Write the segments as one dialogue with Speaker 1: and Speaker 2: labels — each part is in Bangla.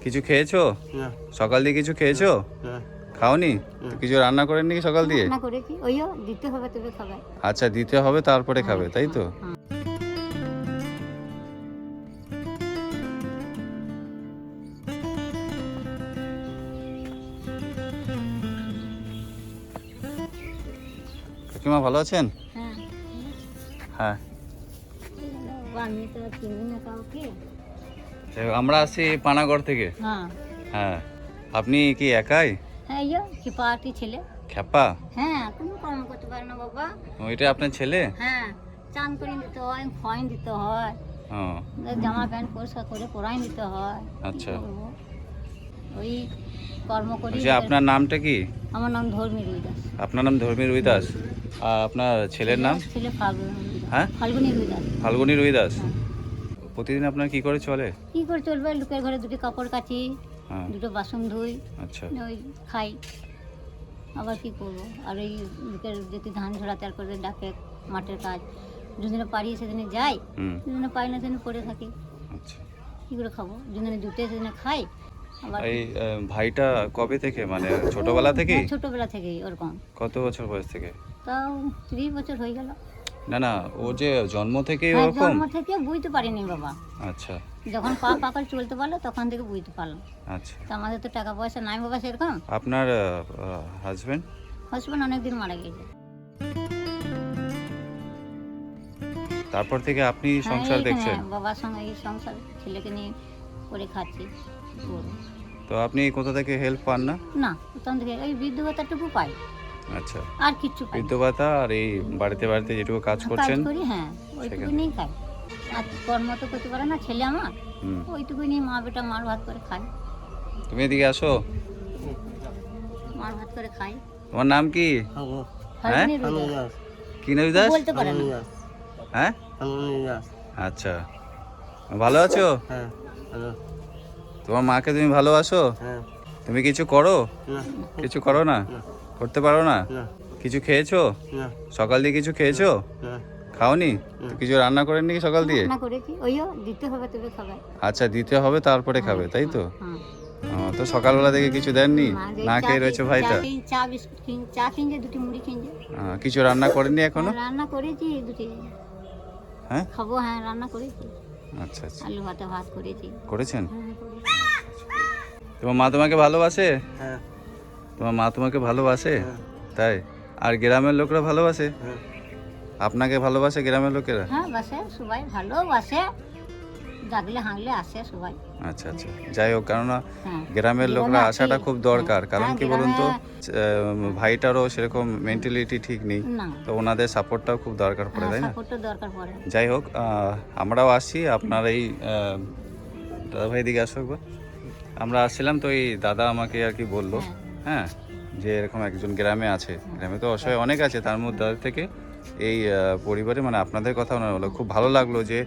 Speaker 1: কিছু খেয়েছো? সকাল দিয়ে কিছু খেয়েছো? খাওনি? তো কিছু রান্না করেননি কি সকাল দিয়ে?
Speaker 2: রান্না করেছি, ওইও দিতে হবে তবে খাবে।
Speaker 1: আচ্ছা, দিতে হবে তারপরে খাবে, তাই তো? কাকিমা ভালো আছেন?
Speaker 2: হ্যাঁ
Speaker 1: হ্যাঁ,
Speaker 2: আমি তো চিনি না কাউকে।
Speaker 1: আমরা আসছি পানাগড় থেকে।
Speaker 2: হ্যাঁ
Speaker 1: হ্যাঁ, আপনি কি একাই?
Speaker 2: হ্যাঁ, ইয়ো কি পার্টি ছেলে।
Speaker 1: খ্যাপা?
Speaker 2: হ্যাঁ, কোনো কর্ম করতে পারে না বাবা।
Speaker 1: ওইটা আপনার ছেলে?
Speaker 2: হ্যাঁ, চান করে দিতে হয়, খয়েন দিতে হয়,
Speaker 1: ও
Speaker 2: জামা প্যান্ট পরিষ্কার করে পরাই দিতে হয়।
Speaker 1: আচ্ছা।
Speaker 2: কি করবো? ওই কর্ম করি।
Speaker 1: বলছি, আপনার নামটা কি?
Speaker 2: আমার নাম ধর্মী রুই দাস।
Speaker 1: আপনার নাম ধর্মী রুই দাস। আর আপনার ছেলের নাম?
Speaker 2: ছেলে ফাল্গুনী রুই দাস।
Speaker 1: হ্যাঁ,
Speaker 2: ফাল্গুনী রুই দাস।
Speaker 1: ফাল্গুনী রুই দাস।
Speaker 2: হ্যাঁ।
Speaker 1: প্রতিদিন আপনার কি করে চলে?
Speaker 2: কি করে চলবে? লোকের ঘরে দুটো কাপড় কাচি,
Speaker 1: হ্যাঁ,
Speaker 2: দুটো বাসন ধুই,
Speaker 1: আচ্ছা।
Speaker 2: ওই খাই। আবার কি করবো? আর এই লোকের যদি ধান ঝোড়াতে আর করে ডাকে মাঠের কাজ, যেদিনে পারি সেদিনে যাই,
Speaker 1: হুম,
Speaker 2: যেদিনে পাই না সেদিনে পড়ে থাকি।
Speaker 1: আচ্ছা।
Speaker 2: কি করে খাবো? যেদিনে জুটে সেদিনে খাই। আবার
Speaker 1: এই ভাইটা কবে থেকে, মানে ছোটবেলা থেকেই?
Speaker 2: হ্যাঁ, ছোটবেলা থেকেই ওরকম।
Speaker 1: কত বছর বয়স থেকে?
Speaker 2: তাও 30 বছর হয়ে গেল।
Speaker 1: না না, ও যে জন্ম থেকেই
Speaker 2: হ্যাঁ,
Speaker 1: ওরকম?
Speaker 2: জন্ম থেকে বুঝতে পারিনি বাবা।
Speaker 1: আচ্ছা
Speaker 2: যখন পা পাকাল চলতে পারলো তখন থেকে বুঝতে পারলাম।
Speaker 1: আচ্ছা।
Speaker 2: তা আমাদের তো টাকা পয়সা নাই বাবা সেরকম।
Speaker 1: আপনার হাজবেন্ড?
Speaker 2: হাসবেন্ড অনেকদিন মারা গেছে।
Speaker 1: তারপর থেকে আপনি
Speaker 2: হ্যাঁ,
Speaker 1: সংসার
Speaker 2: এইখানে
Speaker 1: দেখছেন?
Speaker 2: বাবার সঙ্গে এই সংসার ছেলেকে নিয়ে করে খাচ্ছি। কি করবো?
Speaker 1: তো আপনি কোথা থেকে হেল্প পান না?
Speaker 2: না, তখন থেকে এই বৃদ্ধ ভাতাটুকু পাই,
Speaker 1: আচ্ছা,
Speaker 2: আর কিচ্ছু পাই না।
Speaker 1: বৃদ্ধ ভাতা আর এই বাড়িতে বাড়িতে যেটুকু কাজ
Speaker 2: কাজ
Speaker 1: করছেন?
Speaker 2: করি, হ্যাঁ, ওইটুকু
Speaker 1: সেখানে?
Speaker 2: নিয়েই খাই। আর কর্ম তো করতে পারে না ছেলে আমার,
Speaker 1: হুম।
Speaker 2: ওইটুকু নিয়ে মা বেটা মার ভাত করে খাই।
Speaker 1: তুমি এদিকে আসো।
Speaker 2: মার ভাত করে খাই।
Speaker 1: তোমার নাম কি?
Speaker 2: ফাল্গুনী রুই দাস।
Speaker 1: কি রুই দাস?
Speaker 2: বলতে পারে না।
Speaker 1: হ্যাঁ, আচ্ছা। ভালো আছো? তোমার মাকে তুমি ভালোবাসো? তুমি কিছু করো? কিছু করো না? করতে পারো না? কিছু খেয়েছো? সকাল দিয়ে কিছু খেয়েছো? খাওনি? তো কিছু রান্না করেননি কি সকাল দিয়ে?
Speaker 2: রান্না করেছি, ওইও দিতে হবে তবে খাবে।
Speaker 1: আচ্ছা, দিতে হবে তারপরে খাবে, তাই তো?
Speaker 2: হ্যাঁ।
Speaker 1: তো সকালবেলা থেকে কিছু দেননি?
Speaker 2: না, যে
Speaker 1: না
Speaker 2: চা
Speaker 1: খেয়ে রয়েছে
Speaker 2: খেয়ে-
Speaker 1: ভাইটা?
Speaker 2: চা বিস্কুট চা কিনছে, দুটি মুড়ি কিনছে।
Speaker 1: কিছু রান্না করেননি এখনো?
Speaker 2: রান্না করেছি দুটি।
Speaker 1: হ্যাঁ,
Speaker 2: খাবো, হ্যাঁ, রান্না করেছি।
Speaker 1: আচ্ছা আচ্ছা।
Speaker 2: আলু ভাতে ভাত করেছি।
Speaker 1: করেছেন?
Speaker 2: হ্যাঁ, করেছি।
Speaker 1: তোমার মা তোমাকে ভালোবাসে? তোমার মা তোমাকে ভালোবাসে? তাই? আর গ্রামের লোকরা ভালোবাসে? আপনাকে ভালোবাসে গ্রামের লোকেরা?
Speaker 2: হ্যাঁ, বাসে সবাই ভালোবাসে, ডাকলে হাঁকলে আসে সবাই।
Speaker 1: আচ্ছা আচ্ছা, যাই হোক, কেননা
Speaker 2: হ্যাঁ,
Speaker 1: গ্রামের লোকরা
Speaker 2: গ্রামে
Speaker 1: আসাটা
Speaker 2: আছি।
Speaker 1: খুব দরকার। কারণ
Speaker 2: হ্যাঁ,
Speaker 1: কি বলুন তো,
Speaker 2: গ্রামে-
Speaker 1: ভাইটারও সেরকম মেন্টালিটি ঠিক নেই,
Speaker 2: না,
Speaker 1: তো ওনাদের সাপোর্টটাও খুব দরকার পড়ে, তাই না?
Speaker 2: সাপোর্টটা দরকার পড়ে।
Speaker 1: যাই হোক, আমরাও আসছি আপনার এই দাদা ভাই দিকে আসো একবার। আমরা আসছিলাম তো এই দাদা আমাকে আর কি বললো, হ্যাঁ, যে এরকম একজন গ্রামে আছে। গ্রামে তো অসহায় অনেক আছে, তার মধ্যে থেকে এই পরিবারে মানে আপনাদের কথা ওনার বললো। খুব ভালো লাগলো যে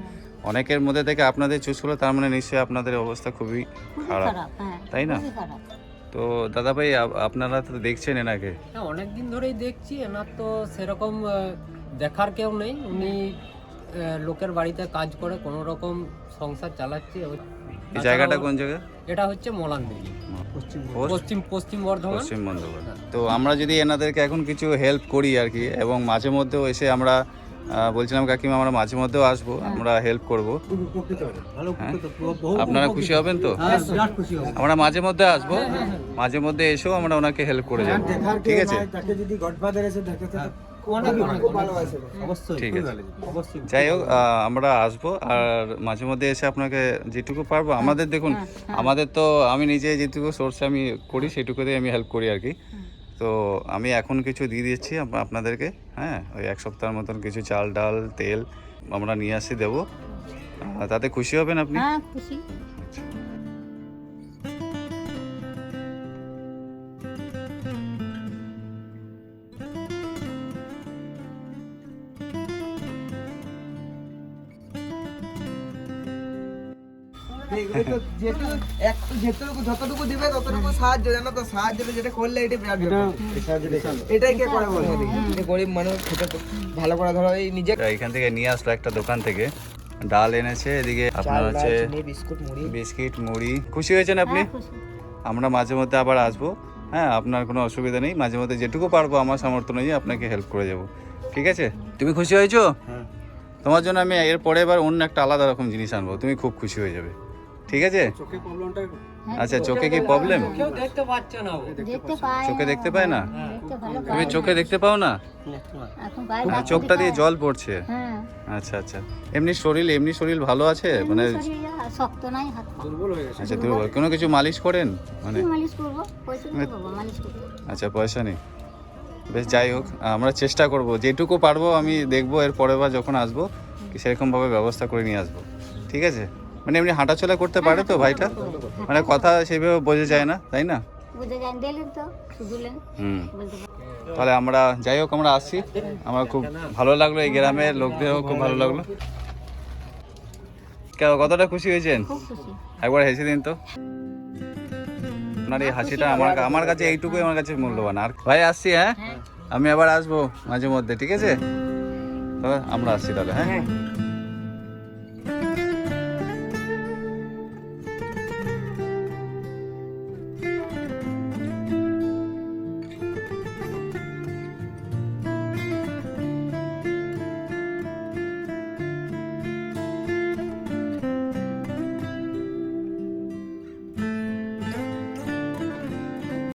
Speaker 1: অনেকের মধ্যে থেকে আপনাদের চুজ করলো, তার মানে নিশ্চয়ই আপনাদের অবস্থা খুবই
Speaker 2: খুবই
Speaker 1: খারাপ,
Speaker 2: খারাপ, হ্যাঁ,
Speaker 1: তাই না?
Speaker 2: খুবই খারাপ।
Speaker 1: তো দাদা ভাই, আপনারা তো দেখছেন এনাকে।
Speaker 3: হ্যাঁ, অনেক দিন ধরেই দেখছি। এনার তো সেরকম দেখার কেউ নেই। উনি লোকের বাড়িতে কাজ করে কোনো রকম সংসার চালাচ্ছে।
Speaker 1: এই জায়গাটা কোন জায়গা?
Speaker 3: এটা হচ্ছে মলানদিঘি, পশ্চিম বর্ধমান।
Speaker 1: পশ্চিম বর্ধমান। তো আমরা যদি এনাদেরকে এখন কিছু হেল্প করি আর কি, এবং মাঝে মধ্যেও এসে আমরা বলছিলাম কাকিমা আমরা মাঝে মধ্যেও আসবো, আমরা হেল্প করব, হ্যাঁ? আপনারা খুশি হবেন তো? আমরা মাঝে মধ্যে আসবো, মাঝে মধ্যে এসেও আমরা ওনাকে হেল্প করে যাবো, ঠিক আছে? ঠিক আছে, যাই হোক, আমরা আসবো আর মাঝে মধ্যে এসে আপনাকে যেটুকু পারবো আমাদের, দেখুন আমাদের তো আমি নিজে যেটুকু সোর্সে আমি করি সেটুকুতেই আমি হেল্প করি আর কি। তো আমি এখন কিছু দিয়ে দিচ্ছি আপনাদেরকে, হ্যাঁ, ওই 1 সপ্তাহের মতন কিছু চাল ডাল তেল আমরা নিয়ে আসি, দেবো। তাতে খুশি হবেন আপনি?
Speaker 2: হ্যাঁ, খুশি।
Speaker 4: যতটুকু দিবে ততটুকু সাহায্য, জানো তো, সাহায্য যেটা করলে এটা বিরাট ব্যাপার। এটাই কে করে বলে, গরিব মানুষ খেতে তো ভালো করে ধরো এই নিজে।
Speaker 1: এখান থেকে নিয়ে আসলো একটা দোকান থেকে, ডাল এনেছে, এদিকে আপনার হচ্ছে
Speaker 4: বিস্কুট মুড়ি।
Speaker 1: বিস্কিট মুড়ি। খুশি হয়েছেন আপনি?
Speaker 2: হ্যাঁ, খুশি।
Speaker 1: আমরা মাঝে মধ্যে আবার আসবো, হ্যাঁ আপনার কোনো অসুবিধা নেই, মাঝে মধ্যে যেটুকু পারবো আমার সামর্থ্য অনুযায়ী আপনাকে হেল্প করে যাবো, ঠিক আছে? তুমি খুশি হয়েছো?
Speaker 4: হ্যাঁ।
Speaker 1: তোমার জন্য আমি এর পরে এবার অন্য একটা আলাদা রকম জিনিস আনবো, তুমি খুব খুশি হয়ে যাবে, ঠিক আছে?
Speaker 2: হ্যাঁ,
Speaker 1: আচ্ছা, চোখে কি প্রবলেম?
Speaker 3: কেউ দেখতে পাচ্ছে না ও।
Speaker 2: দেখতে পায়
Speaker 1: চোখে দেখতে পায় না?
Speaker 2: দেখতে ভালো
Speaker 1: তুমি
Speaker 2: পায়।
Speaker 1: চোখে দেখতে পাও না?
Speaker 2: এখন পায়,
Speaker 1: মানে
Speaker 2: ডাক্তার
Speaker 1: চোখটা দিয়ে
Speaker 2: দেখায়।
Speaker 1: জল পড়ছে।
Speaker 2: হ্যাঁ,
Speaker 1: আচ্ছা আচ্ছা, এমনি শরীর ভালো আছে মানে?
Speaker 2: শরীরে আর শক্ত নাই, হাত পা।
Speaker 1: আচ্ছা দুর্বল, কোনো কিছু মালিশ করেন মানে?
Speaker 2: কি মালিশ করবো? পয়সা দিয়ে করবো, মালিশ করবো।
Speaker 1: আচ্ছা পয়সা নেই, বেশ যাই হোক আমরা চেষ্টা করব যেটুকু পারবো, আমি দেখবো এর পরের বার যখন আসবো সেরকমভাবে ব্যবস্থা করে নিয়ে আসবো, ঠিক আছে? মানে এমনি হাঁটাচলা করতে পারে তো ভাইটা? মানে কথা সেইভাবে বোঝা যায় না, তাই না?
Speaker 2: বুঝে যান, দিলেন তো শুধুলেন
Speaker 1: হুম,
Speaker 2: বলতে পারবো।
Speaker 1: তাহলে আমরা যাই হোক আমরা আসছি, আমার খুব ভালো লাগলো, এই গ্রামের লোকদেরও খুব ভালো লাগলো। কতটা খুশি হয়েছেন?
Speaker 2: খুব খুশি।
Speaker 1: একবার হেসে দিন তো। আপনার এই হাসিটা আমার কাছে এইটুকুই আমার কাছে মূল্যবান। আর ভাই আসছি, হ্যাঁ আমি আবার আসবো মাঝে মধ্যে, ঠিক আছে? তবে আমরা আসছি তাহলে, হ্যাঁ।